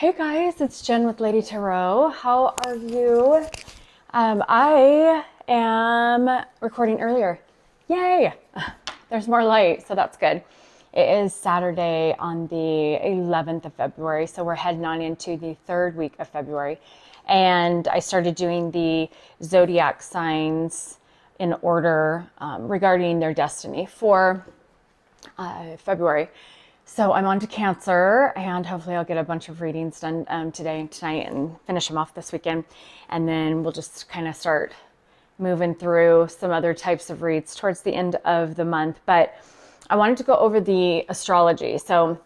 Hey guys, it's Jen with Lady Tarot. How are you? I am recording earlier. Yay! There's more light, so that's good. It is Saturday on the 11th of February, so we're heading on into the third week of February. And I started doing the zodiac signs in order regarding their destiny for February. So I'm on to Cancer, and hopefully I'll get a bunch of readings done today and tonight and finish them off this weekend. And then we'll just kind of start moving through some other types of reads towards the end of the month. But I wanted to go over the astrology. So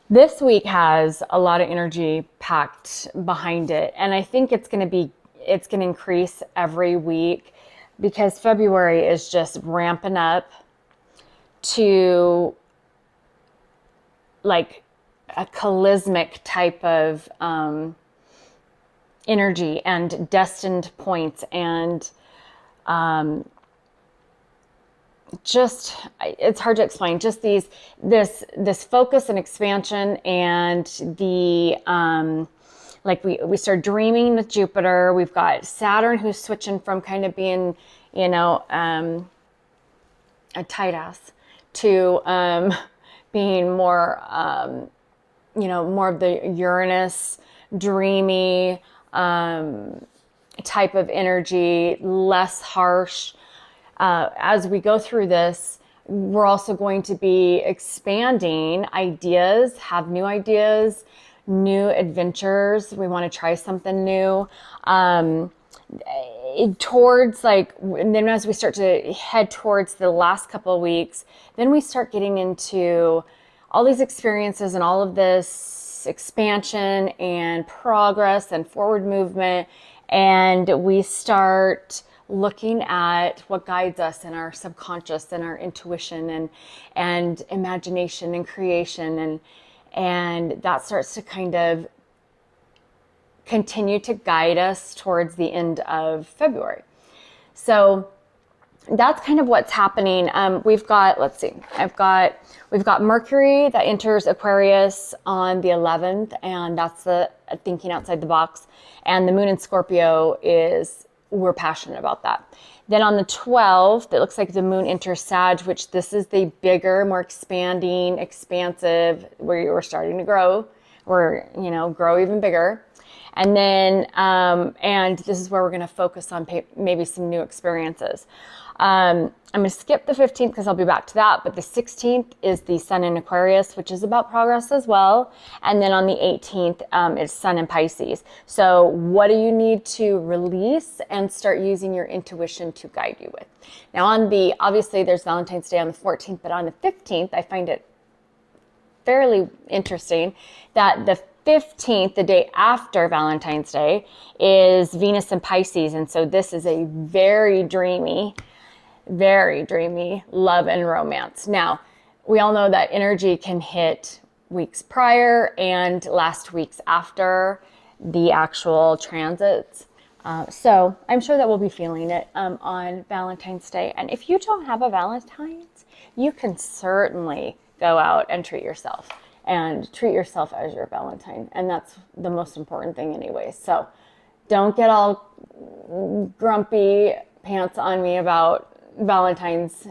this week has a lot of energy packed behind it. And I think it's going to increase every week because February is just ramping up to like a charismatic type of energy and destined points and just, it's hard to explain, just this focus and expansion and the like we start dreaming with Jupiter. We've got Saturn who's switching from kind of being, you know, a tight ass to being more, you know, more of the Uranus, dreamy type of energy, less harsh. As we go through this, we're also going to be expanding ideas, have new ideas, new adventures. We want to try something new. Towards like, and then as we start to head towards the last couple of weeks, then we start getting into all these experiences and all of this expansion and progress and forward movement. And we start looking at what guides us in our subconscious and our intuition and imagination and creation. And that starts to kind of continue to guide us towards the end of February. So that's kind of what's happening. We've got, let's see, we've got Mercury that enters Aquarius on the 11th, and that's the thinking outside the box. And the moon in Scorpio we're passionate about that. Then on the 12th, it looks like the moon enters Sag, which this is the bigger, more expanding, expansive, where we're starting to grow, grow even bigger. And then, and this is where we're going to focus on maybe some new experiences. I'm going to skip the 15th because I'll be back to that. But the 16th is the Sun in Aquarius, which is about progress as well. And then on the 18th, is Sun in Pisces. So what do you need to release and start using your intuition to guide you with? Now obviously there's Valentine's Day on the 14th, but on the 15th, I find it fairly interesting that the 15th, the day after Valentine's Day, is Venus in Pisces. And so this is a very dreamy love and romance. Now, we all know that energy can hit weeks prior and last weeks after the actual transits. So I'm sure that we'll be feeling it on Valentine's Day. And if you don't have a Valentine's, you can certainly go out and treat yourself. And treat yourself as your Valentine. And that's the most important thing anyway. So don't get all grumpy pants on me about Valentine's,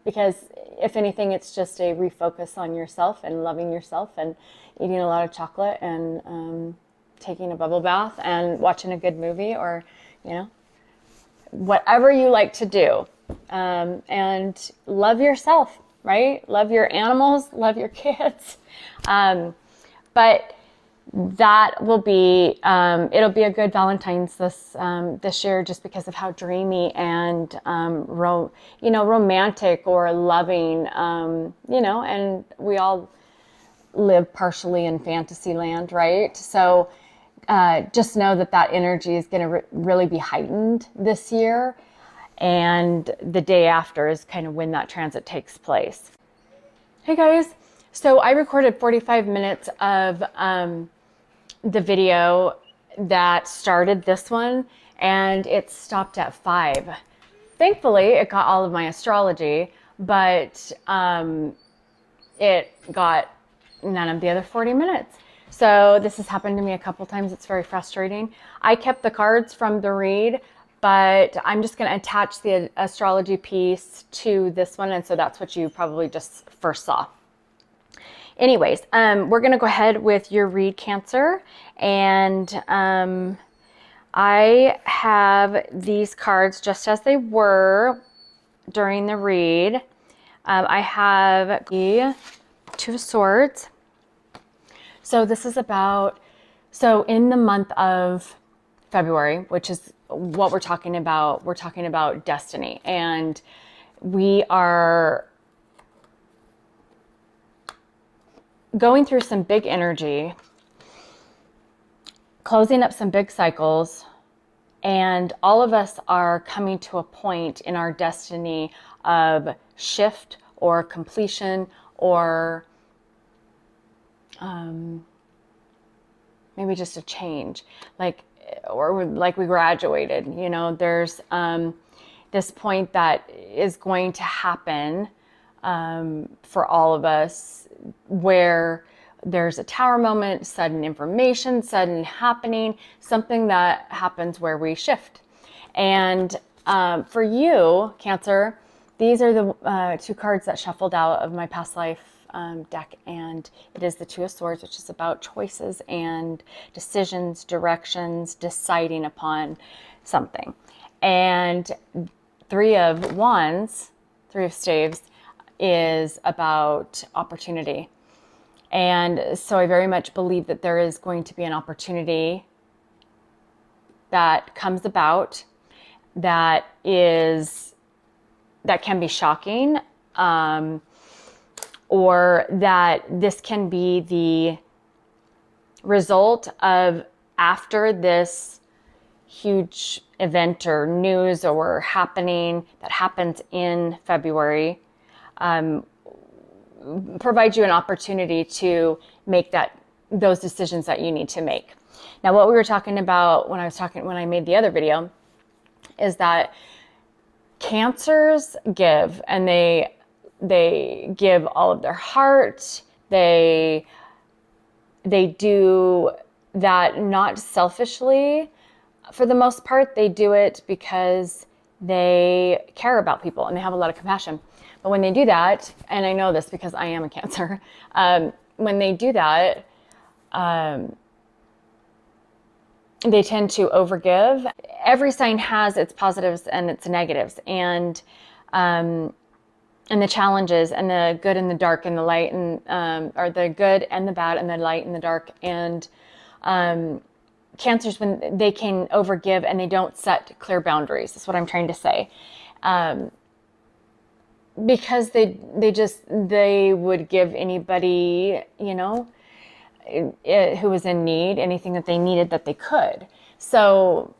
because if anything, it's just a refocus on yourself and loving yourself and eating a lot of chocolate and taking a bubble bath and watching a good movie or, whatever you like to do. And love yourself. Right? Love your animals, love your kids. But that will be, it'll be a good Valentine's this year just because of how dreamy and, romantic or loving, and we all live partially in fantasy land, right? So just know that energy is going to really be heightened this year. And the day after is kind of when that transit takes place. Hey guys, so I recorded 45 minutes of the video that started this one, and it stopped at 5. Thankfully, it got all of my astrology, but it got none of the other 40 minutes. So this has happened to me a couple times. It's very frustrating. I kept the cards from the read, but I'm just going to attach the astrology piece to this one. And so that's what you probably just first saw. Anyways, we're going to go ahead with your read, Cancer. And I have these cards just as they were during the read. I have the Two of Swords. So this is about, so in the month of February, which is what we're talking about destiny. And we are going through some big energy, closing up some big cycles, and all of us are coming to a point in our destiny of shift or completion or maybe just a change, or like we graduated, you know, there's this point that is going to happen for all of us where there's a tower moment, sudden information, sudden happening, something that happens where we shift. And for you, Cancer, these are the two cards that shuffled out of my past life deck, and it is the Two of Swords, which is about choices and decisions, directions, deciding upon something. And Three of Wands, Three of Staves, is about opportunity. And so I very much believe that there is going to be an opportunity that comes about that can be shocking, or that this can be the result of after this huge event or news or happening that happens in February, provide you an opportunity to make those decisions that you need to make. Now, what we were talking about when I made the other video is that Cancers give, and they give all of their heart. They do that not selfishly. For the most part, they do it because they care about people and they have a lot of compassion. But when they do that, and I know this because I am a Cancer, when they do that, they tend to overgive. Every sign has its positives and its negatives, and the challenges, and the good and the dark and the light, and or the good and the bad and the light and the dark. And Cancers, when they can overgive and they don't set clear boundaries, that's what I'm trying to say. Because they would give anybody, you know, who was in need, anything that they needed that they could. So,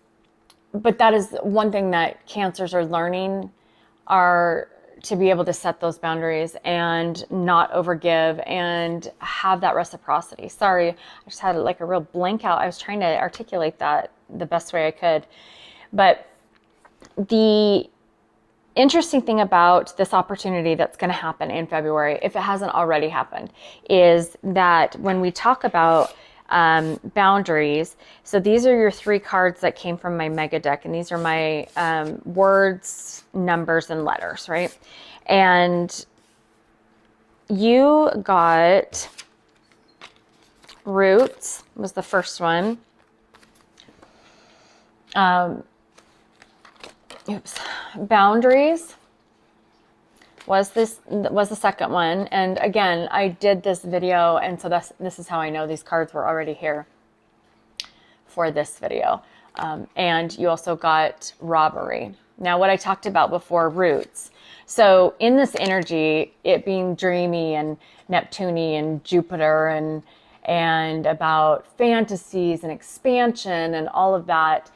but that is one thing that Cancers are learning, are to be able to set those boundaries and not overgive and have that reciprocity. Sorry, I just had like a real blank out. I was trying to articulate that the best way I could. But the interesting thing about this opportunity that's going to happen in February, if it hasn't already happened, is that when we talk about boundaries, so these are your three cards that came from my mega deck, and these are my words, numbers, and letters, right? And you got roots was the first one. Boundaries was the second one. And again, I did this video, and so this is how I know these cards were already here for this video. And you also got robbery. Now, what I talked about before, roots. So in this energy, it being dreamy and Neptune and Jupiter and about fantasies and expansion and all of that,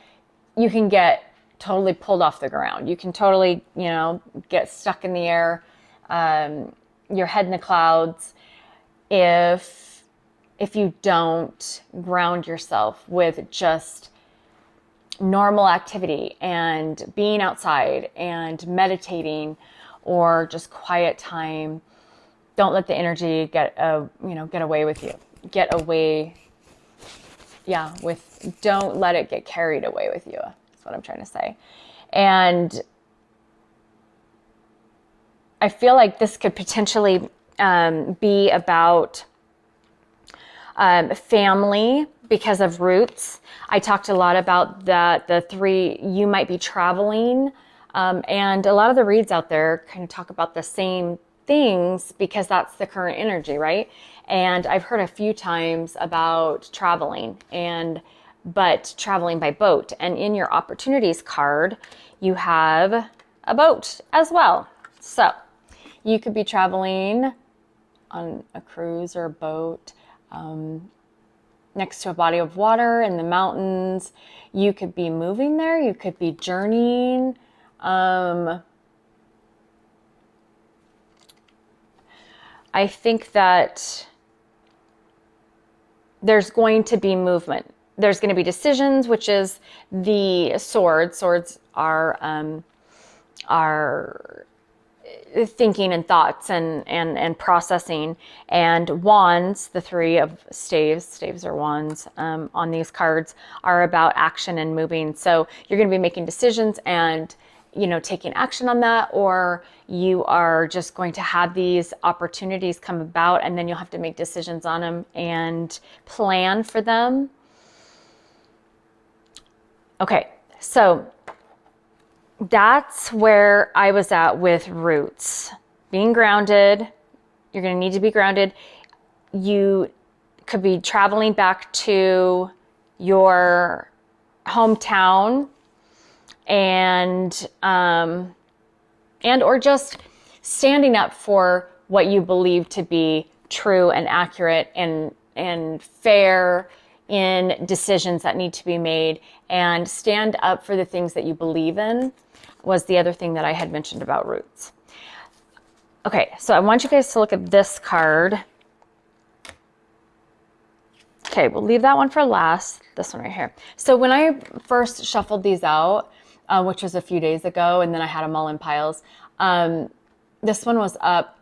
you can get totally pulled off the ground. You can totally, you know, get stuck in the air, your head in the clouds, if you don't ground yourself with just normal activity and being outside and meditating or just quiet time. Don't let the energy get away with you. get away. Yeah, don't let it get carried away with you. That's what I'm trying to say. And I feel like this could potentially be about family because of roots. I talked a lot about the three, you might be traveling. And a lot of the reads out there kind of talk about the same things because that's the current energy, right? And I've heard a few times about traveling but traveling by boat. And in your opportunities card, you have a boat as well. So you could be traveling on a cruise or a boat, next to a body of water in the mountains. You could be moving there. You could be journeying. I think that there's going to be movement. There's going to be decisions, which is the swords. Swords are thinking and thoughts and processing, and wands, the three of staves or wands on these cards, are about action and moving. So you're going to be making decisions and taking action on that, or you are just going to have these opportunities come about and then you'll have to make decisions on them and plan for them. Okay, so that's where I was at with roots. Being grounded, you're going to need to be grounded. You could be traveling back to your hometown and or just standing up for what you believe to be true and accurate and fair in decisions that need to be made, and stand up for the things that you believe in was the other thing that I had mentioned about roots. Okay, so I want you guys to look at this card. Okay, we'll leave that one for last, this one right here. So when I first shuffled these out, which was a few days ago, and then I had them all in piles, this one was up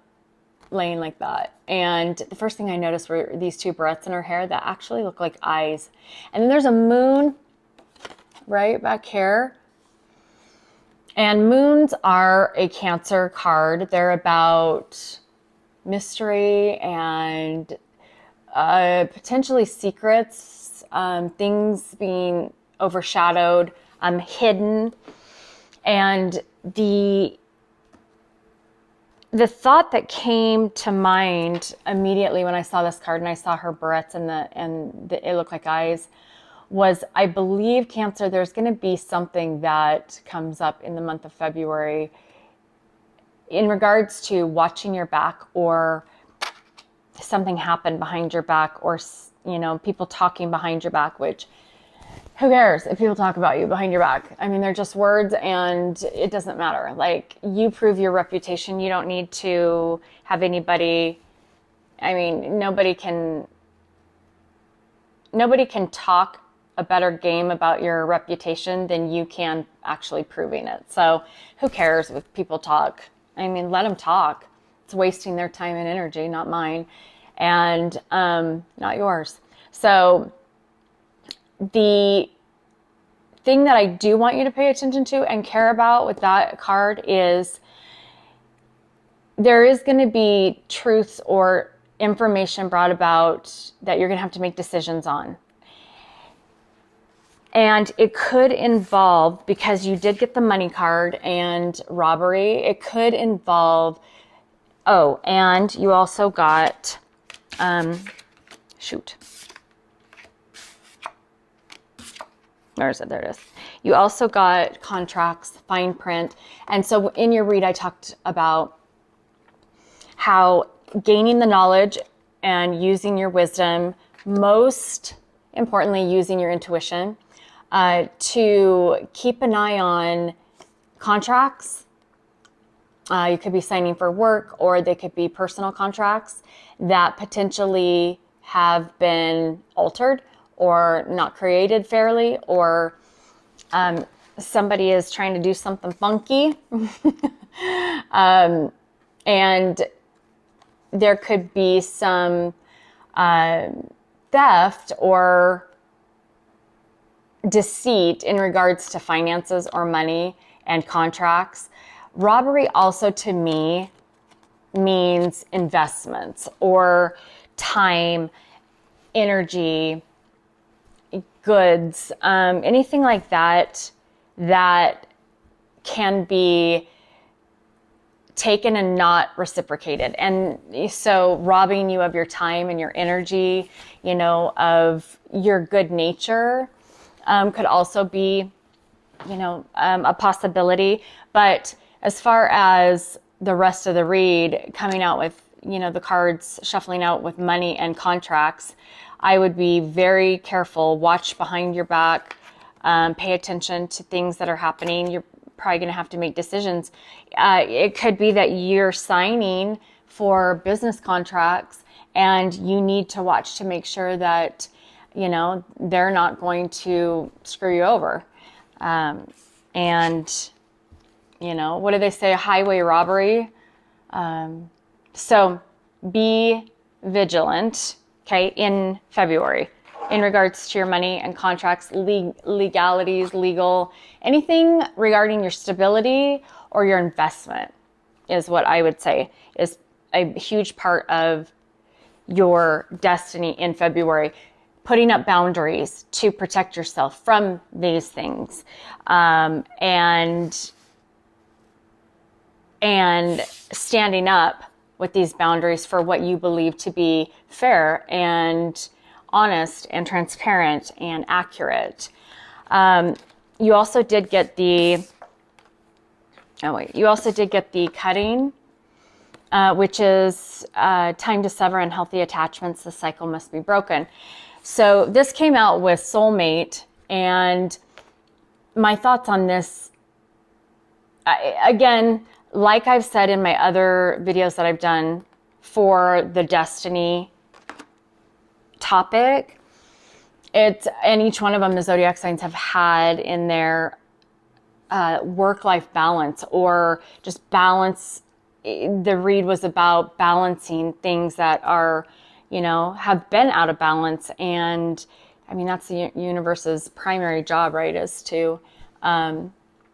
laying like that. And the first thing I noticed were these two barrettes in her hair that actually look like eyes. And then there's a moon right back here. And moons are a Cancer card. They're about mystery and potentially secrets, things being overshadowed, hidden. And the thought that came to mind immediately when I saw this card and I saw her barrettes and it looked like eyes was, I believe, Cancer, there's going to be something that comes up in the month of February in regards to watching your back, or something happened behind your back, or people talking behind your back, which who cares if people talk about you behind your back? I mean, they're just words and it doesn't matter. Like, you prove your reputation. You don't need to have anybody. I mean, nobody can talk a better game about your reputation than you can actually proving it. So who cares if people talk? I mean, let them talk. It's wasting their time and energy, not mine, and not yours. So the thing that I do want you to pay attention to and care about with that card is there is going to be truths or information brought about that you're going to have to make decisions on. And it could involve, because you did get the money card and robbery, it could involve, and you also got, where is it? There it is. You also got contracts, fine print. And so in your read, I talked about how gaining the knowledge and using your wisdom, most importantly, using your intuition, to keep an eye on contracts. You could be signing for work, or they could be personal contracts that potentially have been altered or not created fairly, or somebody is trying to do something funky. And there could be some theft or deceit in regards to finances or money and contracts. Robbery also to me means investments or time, energy, goods, anything like that that can be taken and not reciprocated. And so robbing you of your time and your energy, you know, of your good nature, could also be, you know, a possibility. But as far as the rest of the read coming out with, you know, the cards shuffling out with money and contracts, I would be very careful, watch behind your back, pay attention to things that are happening. You're probably going to have to make decisions. It could be that you're signing for business contracts and you need to watch to make sure that, you know, they're not going to screw you over. And, you know, what do they say? Highway robbery. So be vigilant, okay, in February in regards to your money and contracts, legalities, legal, anything regarding your stability or your investment is what I would say is a huge part of your destiny in February. Putting up boundaries to protect yourself from these things, and standing up with these boundaries for what you believe to be fair and honest and transparent and accurate. You also did get the cutting, which is time to sever unhealthy attachments. The cycle must be broken. So this came out with soulmate, and my thoughts on this, again, like I've said in my other videos that I've done for the destiny topic, and each one of them the zodiac signs have had in their work-life balance or just balance. The read was about balancing things that are, you know, have been out of balance. And I mean, that's the universe's primary job, right, is to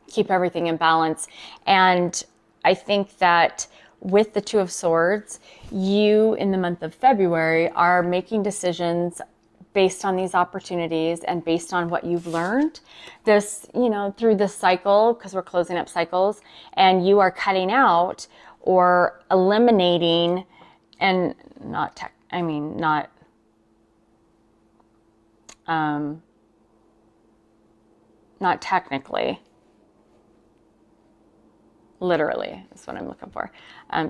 keep everything in balance. And I think that with the Two of Swords, you in the month of February are making decisions based on these opportunities and based on what you've learned this, you know, through this cycle, because we're closing up cycles, and you are cutting out or eliminating, and not technically, literally is what I'm looking for.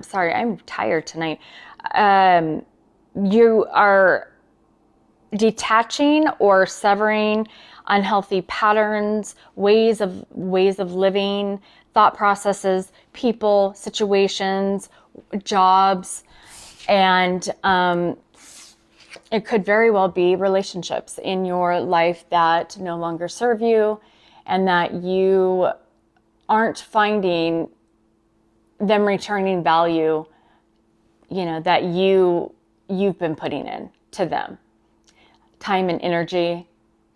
Sorry, I'm tired tonight. You are detaching or severing unhealthy patterns, ways of living, thought processes, people, situations, jobs, and it could very well be relationships in your life that no longer serve you and that you aren't finding them returning value, you know, that you've been putting in to them. Time and energy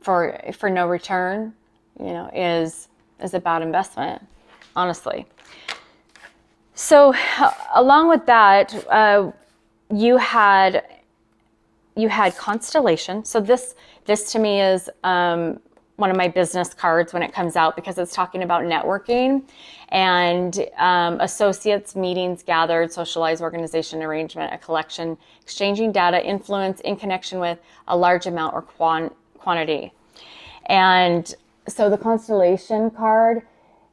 for no return, you know, is a bad investment, honestly. So along with that, you had constellation. So this to me is one of my business cards when it comes out, because it's talking about networking and associates, meetings, gathered, socialized, organization, arrangement, a collection, exchanging data, influence in connection with a large amount or quantity. And so the constellation card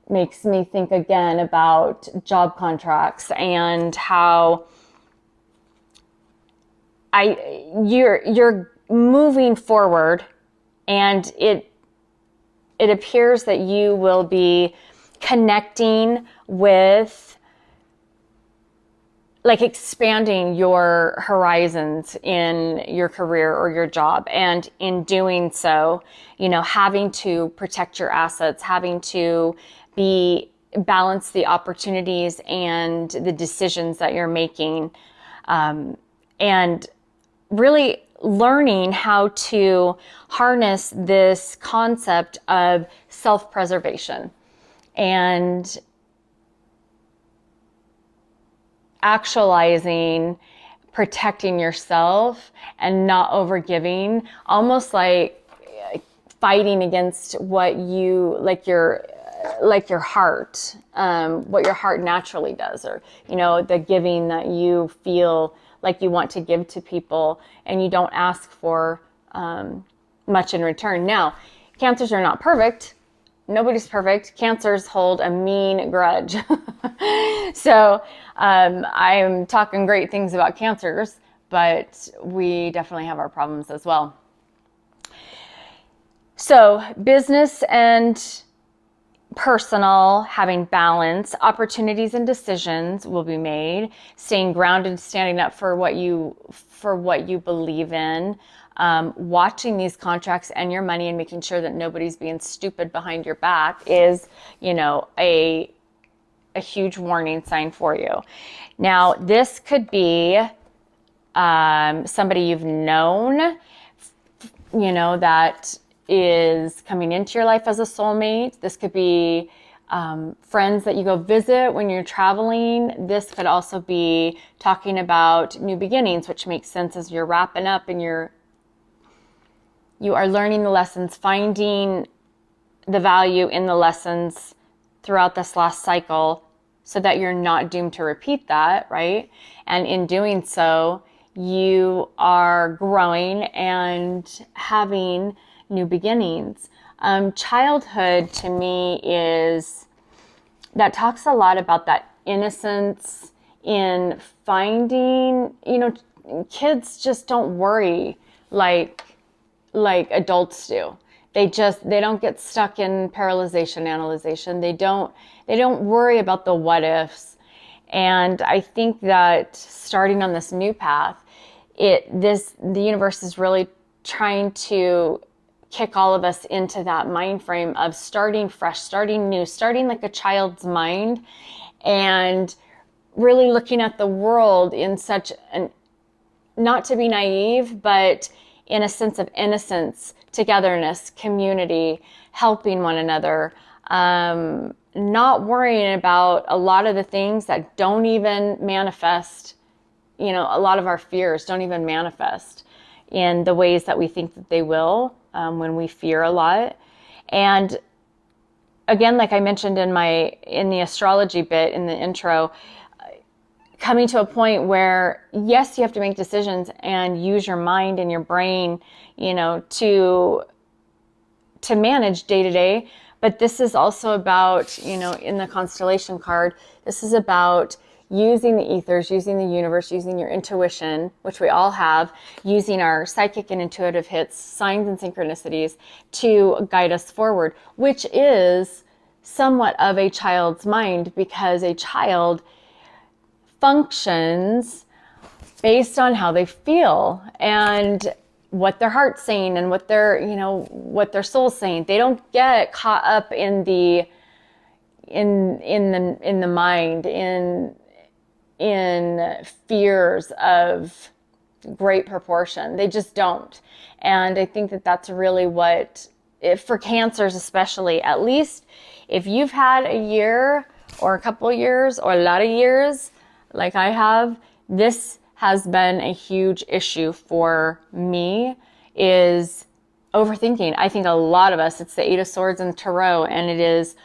makes me think again about job contracts and how you're moving forward, and it appears that you will be connecting with, like, expanding your horizons in your career or your job. And in doing so, you know, having to protect your assets, having to balance the opportunities and the decisions that you're making. And really learning how to harness this concept of self-preservation and actualizing protecting yourself and not overgiving, almost like fighting against what you, like your heart, what your heart naturally does, or, you know, the giving that you feel like you want to give to people and you don't ask for much in return. Now, Cancers are not perfect. Nobody's perfect. Cancers hold a mean grudge. So I'm talking great things about Cancers, but we definitely have our problems as well. So business and personal, having balance, opportunities and decisions will be made, staying grounded, standing up for what you believe in, watching these contracts and your money and making sure that nobody's being stupid behind your back is, you know, a huge warning sign for you. Now, this could be somebody you've known, you know, that is coming into your life as a soulmate. This could be friends that you go visit when you're traveling. This could also be talking about new beginnings, which makes sense as you're wrapping up and you are learning the lessons, finding the value in the lessons throughout this last cycle so that you're not doomed to repeat that, right? And in doing so, you are growing and having new beginnings. Childhood to me that talks a lot about that innocence in finding, you know, kids just don't worry like adults do. They don't get stuck in paralyzation, analyzation. They don't worry about the what ifs. And I think that starting on this new path, the universe is really trying to kick all of us into that mind frame of starting fresh, starting new, starting like a child's mind, and really looking at the world in such an, not to be naive, but in a sense of innocence, togetherness, community, helping one another, not worrying about a lot of the things that don't even manifest. You know, a lot of our fears don't even manifest in the ways that we think that they will, when we fear a lot. And again, like I mentioned in the astrology bit in the intro, coming to a point where, yes, you have to make decisions and use your mind and your brain, you know, to manage day to day. But this is also about, you know, in the constellation card, this is about using the ethers, using the universe, using your intuition, which we all have, using our psychic and intuitive hits, signs and synchronicities to guide us forward, which is somewhat of a child's mind, because a child functions based on how they feel and what their heart's saying and what their soul's saying. They don't get caught up in the mind, in fears of great proportion. They just don't. And I think that that's really what, for Cancers especially, at least if you've had a year or a couple of years or a lot of years like I have, this has been a huge issue for me, is overthinking. I think a lot of us, it's the Eight of Swords and Tarot, and it is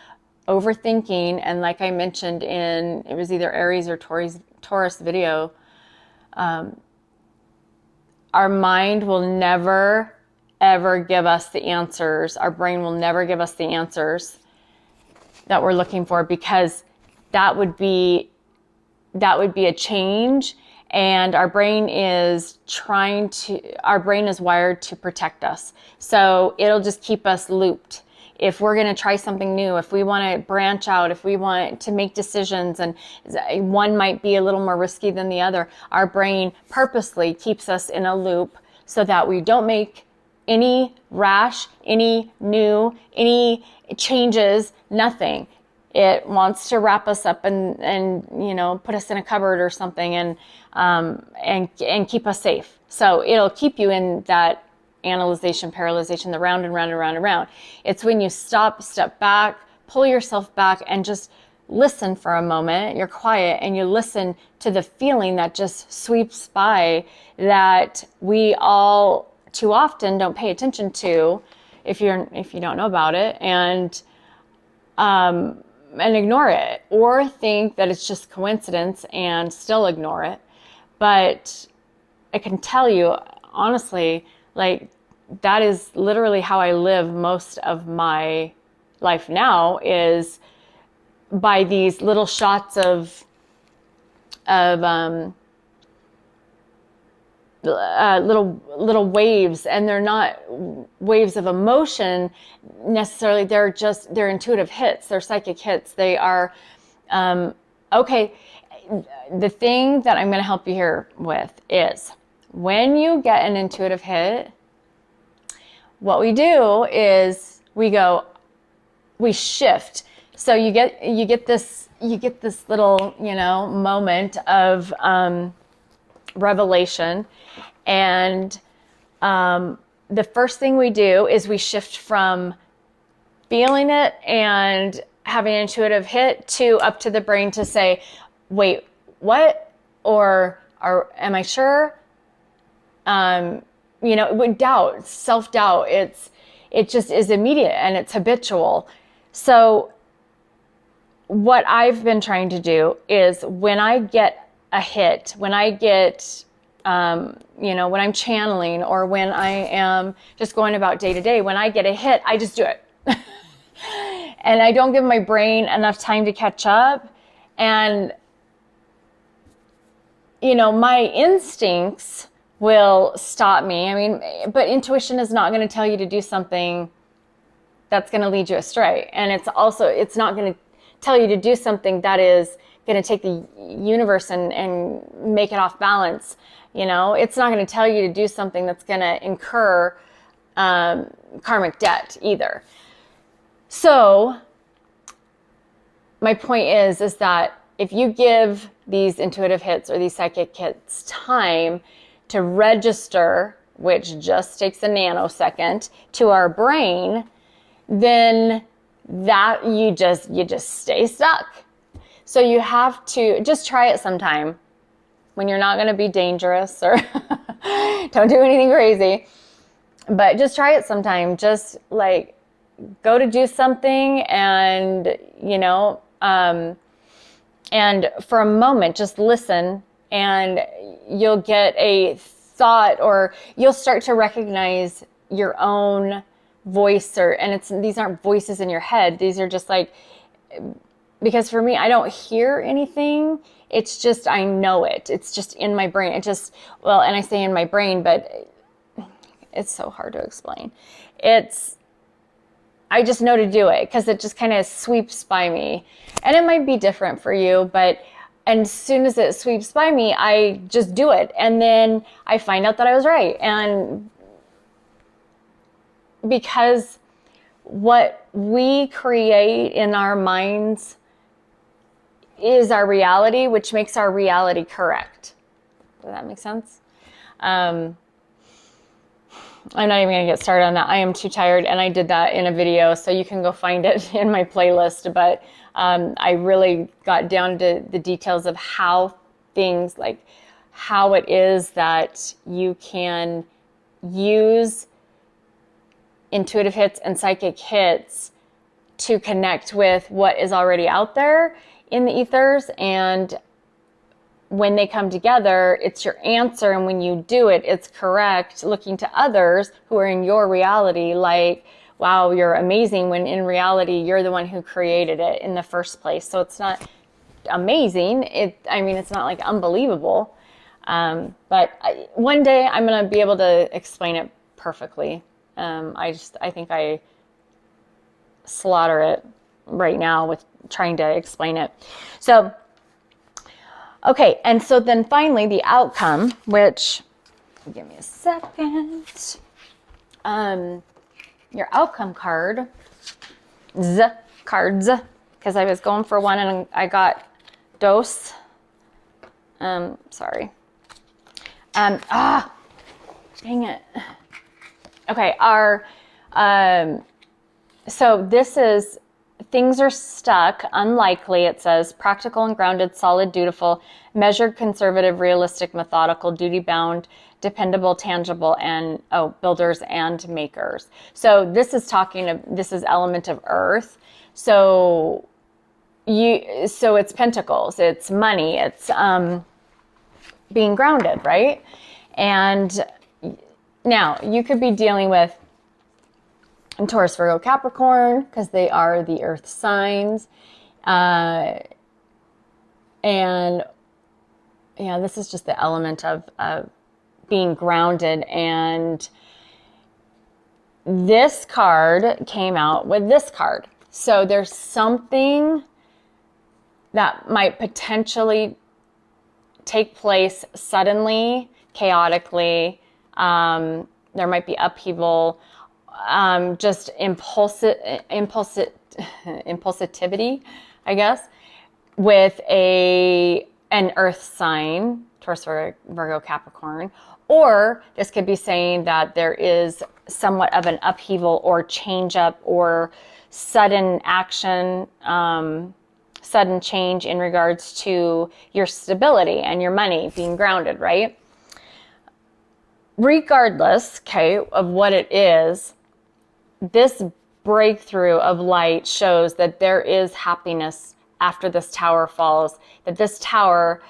overthinking. And like I mentioned in, it was either Aries or Taurus video, our mind will never, ever give us the answers. Our brain will never give us the answers that we're looking for, because that would be a change. And our brain is wired to protect us. So it'll just keep us looped. If we're going to try something new, if we want to branch out, if we want to make decisions, and one might be a little more risky than the other, our brain purposely keeps us in a loop so that we don't make any rash, any new, any changes, nothing. It wants to wrap us up and you know, put us in a cupboard or something and keep us safe. So it'll keep you in that analyzation, paralyzation, the round and round and round and round. It's when you step back, pull yourself back, and just listen for a moment. You're quiet and you listen to the feeling that just sweeps by, that we all too often don't pay attention to if you don't know about it, and ignore it, or think that it's just coincidence and still ignore it. But I can tell you honestly, like, that is literally how I live most of my life now, is by these little shots of little waves, and they're not waves of emotion necessarily. They're intuitive hits. They're psychic hits. They are, okay. The thing that I'm going to help you here with is, when you get an intuitive hit, what we do is we shift. So you get this little, moment of revelation, and the first thing we do is we shift from feeling it and having an intuitive hit to up to the brain to say, wait, what? Or am I sure? With doubt, self-doubt, it just is immediate and it's habitual. So what I've been trying to do is, when I get a hit, when I get, when I'm channeling, or when I am just going about day to day, when I get a hit, I just do it. And I don't give my brain enough time to catch up. And, my instincts will stop me. I mean, but intuition is not going to tell you to do something that's going to lead you astray. And it's not going to tell you to do something that is going to take the universe and make it off balance. It's not going to tell you to do something that's going to incur karmic debt either. So my point is that if you give these intuitive hits or these psychic hits time to register, which just takes a nanosecond, to our brain, then that you just stay stuck. So you have to just try it sometime when you're not going to be dangerous, or don't do anything crazy, but just try it sometime. Just like go to do something, and and for a moment, just listen, and you'll get a thought, or you'll start to recognize your own voice, and these aren't voices in your head. These are just like, because for me, I don't hear anything. It's just, I know it. It's just in my brain. And I say in my brain, but it's so hard to explain. I just know to do it because it just kind of sweeps by me. And it might be different for you, but as soon as it sweeps by me, I just do it. And then I find out that I was right. And because what we create in our minds is our reality, which makes our reality correct. Does that make sense? I'm not even going to get started on that. I am too tired, and I did that in a video, so you can go find it in my playlist. But I really got down to the details of how things, like how it is that you can use intuitive hits and psychic hits to connect with what is already out there in the ethers. And when they come together, it's your answer. And when you do it, it's correct. Looking to others who are in your reality, like, wow, you're amazing, when in reality, you're the one who created it in the first place. So it's not amazing. It's not like unbelievable. But one day I'm going to be able to explain it perfectly. I think I slaughter it right now with trying to explain it. So, okay. And so then finally the outcome, which, give me a second. Your outcome cards, because I was going for one and I got dose. Sorry. dang it. Okay, so this is, things are stuck, unlikely, it says, practical and grounded, solid, dutiful, measured, conservative, realistic, methodical, duty-bound, dependable, tangible, and, builders and makers. So this is this is element of earth. So it's pentacles, it's money, it's being grounded, right? And now you could be dealing with Taurus, Virgo, Capricorn, because they are the earth signs. And yeah, this is just the element of being grounded. And this card came out with this card. So there's something that might potentially take place suddenly, chaotically. There might be upheaval, just impulsivity, I guess, with an earth sign, Taurus, Virgo, Capricorn. Or this could be saying that there is somewhat of an upheaval or change up or sudden action, sudden change in regards to your stability and your money being grounded, right? Regardless, okay, of what it is, this breakthrough of light shows that there is happiness after this tower falls, that this tower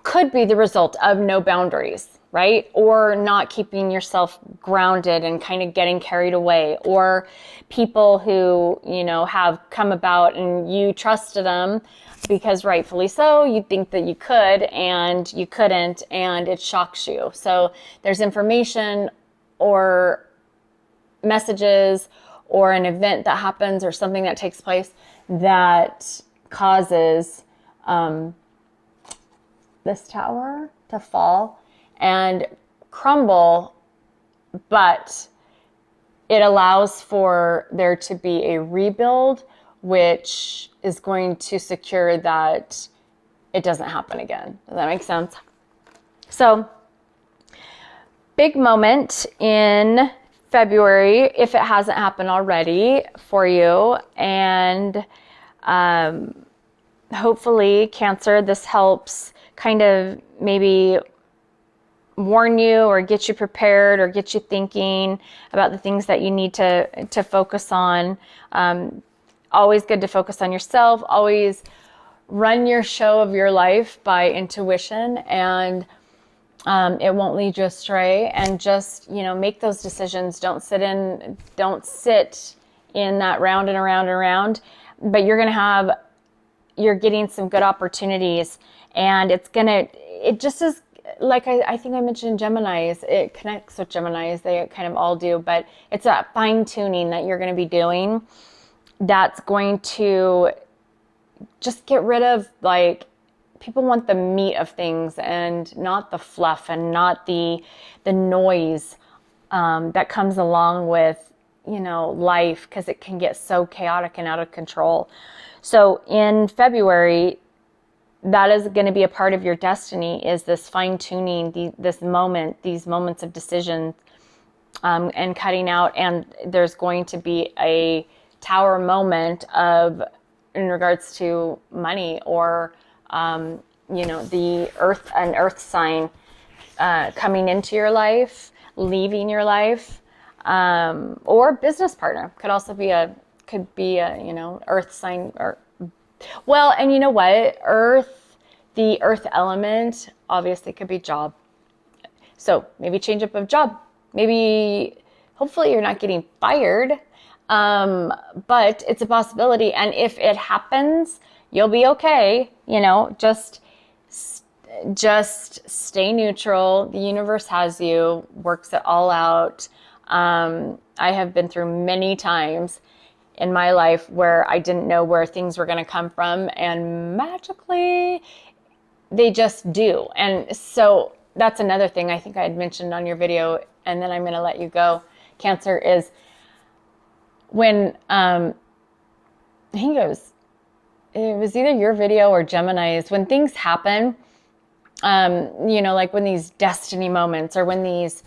could be the result of no boundaries, right? Or not keeping yourself grounded and kind of getting carried away, or people who, have come about and you trusted them because rightfully so, you think that you could and you couldn't, and it shocks you. So there's information or messages or an event that happens or something that takes place that causes this tower to fall and crumble, but it allows for there to be a rebuild, which is going to secure that it doesn't happen again. Does that make sense? So, big moment in February, if it hasn't happened already for you. And hopefully, Cancer, this helps kind of maybe warn you or get you prepared or get you thinking about the things that you need to focus on. Always good to focus on yourself. Always run your show of your life by intuition, and it won't lead you astray. And just, make those decisions. Don't sit in that round and around and around, but you're getting some good opportunities, and it just is like, I think I mentioned Geminis. It connects with Geminis. They kind of all do, but it's that fine tuning that you're going to be doing that's going to just get rid of, people want the meat of things and not the fluff and not the noise that comes along with, life, because it can get so chaotic and out of control. So in February, that is going to be a part of your destiny, is this fine tuning, these moments of decisions, and cutting out. And there's going to be a tower moment in regards to money, or the an earth sign coming into your life, leaving your life, or business partner could also be earth sign. Well, and you know what? The earth element obviously could be job. So maybe change up of job. Maybe, hopefully you're not getting fired, but it's a possibility. And if it happens, you'll be okay. Just stay neutral. The universe has you, works it all out. I have been through many times in my life where I didn't know where things were going to come from, and magically they just do. And so that's another thing I think I had mentioned on your video, and then I'm going to let you go, Cancer, is when I think it was either your video or Gemini's, when things happen You know, like when these destiny moments or when these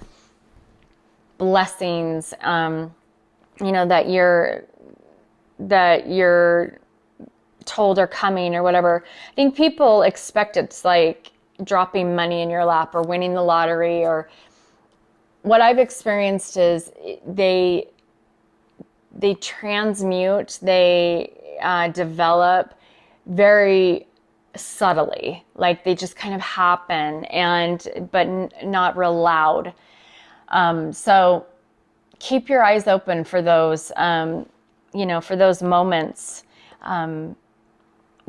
blessings, you know, that you're told are coming or whatever. I think people expect it's like dropping money in your lap or winning the lottery, or what I've experienced is they transmute, they develop very subtly, like they just kind of happen, but not real loud. So keep your eyes open for those, you know, for those moments,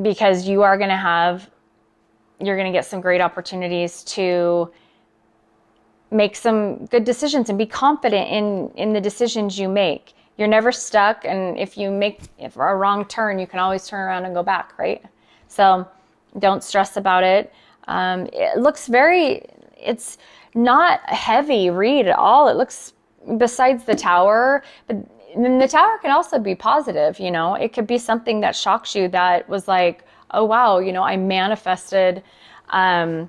because you're going to get some great opportunities to make some good decisions and be confident in the decisions you make. You're never stuck. And if you make a wrong turn, you can always turn around and go back, right? So don't stress about it. It looks it's not a heavy read at all. It looks, besides the Tower, but then the Tower can also be positive, you know. It could be something that shocks you, that was like, oh wow, you know, I manifested, you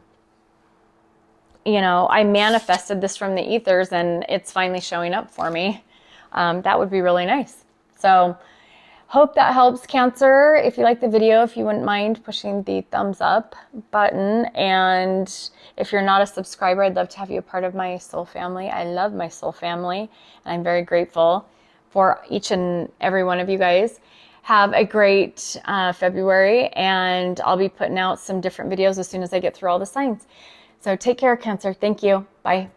know, I manifested this from the ethers and it's finally showing up for me. That would be really nice. So hope that helps, Cancer. If you like the video, if you wouldn't mind pushing the thumbs up button. And if you're not a subscriber, I'd love to have you a part of my soul family. I love my soul family, and I'm very grateful for each and every one of you guys. Have a great February, and I'll be putting out some different videos as soon as I get through all the signs. So take care, Cancer. Thank you. Bye.